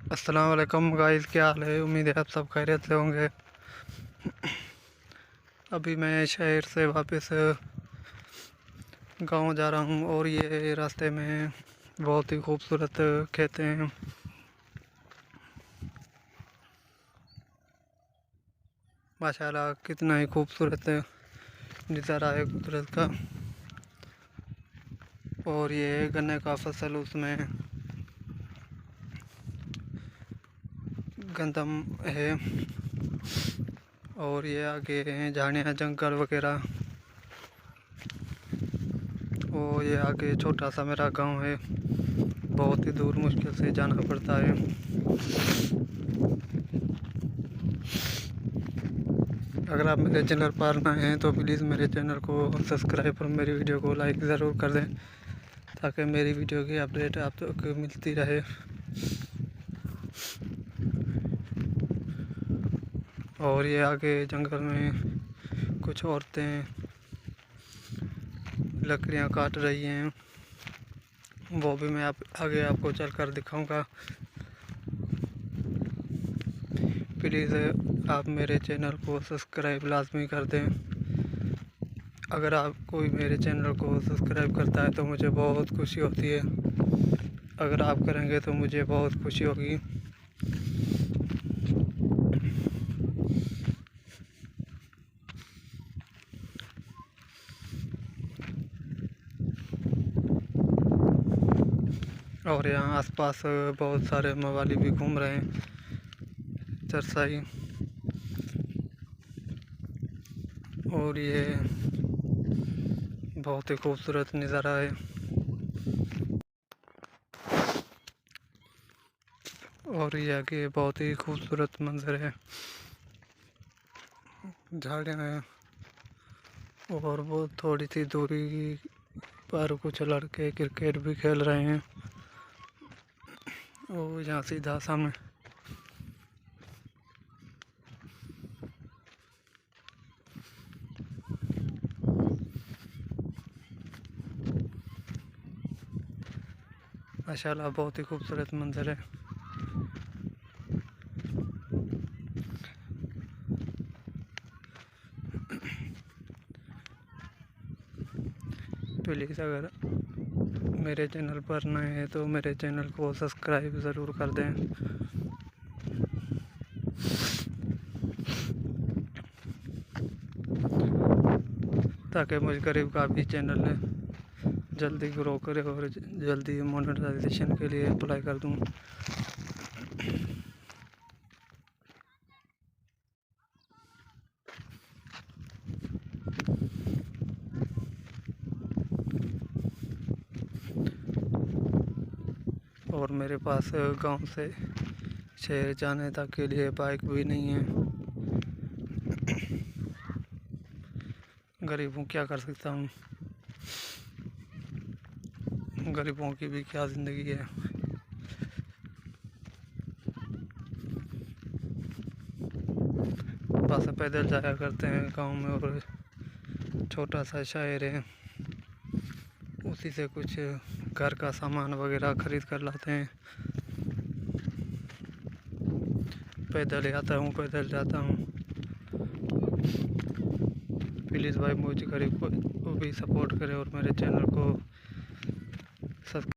अस्सलाम वालेकुम गाइस, क्या हाल है। उम्मीद है आप सब खैरियत से होंगे। अभी मैं शहर से वापस गांव जा रहा हूं और ये रास्ते में बहुत ही खूबसूरत खेत हैं। माशाल्लाह कितना ही खूबसूरत नज़ारा है कुदरत का। और ये गन्ने का फसल, उसमें गंदम है और ये आगे हैं झाड़ियाँ, जंगल वगैरह। और ये आगे छोटा सा मेरा गांव है, बहुत ही दूर मुश्किल से जाना पड़ता है। अगर आप मेरे चैनल पर नए हैं तो प्लीज़ मेरे चैनल को सब्सक्राइब और मेरी वीडियो को लाइक ज़रूर कर दें, ताकि मेरी वीडियो की अपडेट आप तक मिलती रहे। और ये आगे जंगल में कुछ औरतें लकड़ियां काट रही हैं, वो भी मैं आगे आपको चलकर दिखाऊंगा। प्लीज़ आप मेरे चैनल को सब्सक्राइब लाजमी कर दें। अगर आप कोई मेरे चैनल को सब्सक्राइब करता है तो मुझे बहुत खुशी होती है। अगर आप करेंगे तो मुझे बहुत खुशी होगी। और यहाँ आसपास बहुत सारे मवाली भी घूम रहे हैं, चरसाई। और ये बहुत ही खूबसूरत नज़ारा है। और ये आगे बहुत ही खूबसूरत मंजर है, झाड़ियाँ हैं। और वो थोड़ी सी दूरी पर कुछ लड़के क्रिकेट भी खेल रहे हैं। और यहाँ सीधा सामने माशाल्लाह बहुत ही खूबसूरत मंजर है। प्लीज़ अगर मेरे चैनल पर नए हैं तो मेरे चैनल को सब्सक्राइब ज़रूर कर दें, ताकि मुझ गरीब का भी चैनल जल्दी ग्रो करे और जल्दी मोनेटाइजेशन के लिए अप्लाई कर दूं। और मेरे पास गांव से शहर जाने तक के लिए बाइक भी नहीं है। गरीब हूँ, क्या कर सकता हूँ। गरीबों की भी क्या ज़िंदगी है। बस पैदल जाया करते हैं गांव में, और छोटा सा शहर है, उसी से कुछ घर का सामान वगैरह खरीद कर लाते हैं। पैदल आता हूँ, पैदल जाता हूँ। प्लीज़ भाई मुझे गरीब को भी सपोर्ट करें और मेरे चैनल को सब्सक्राइब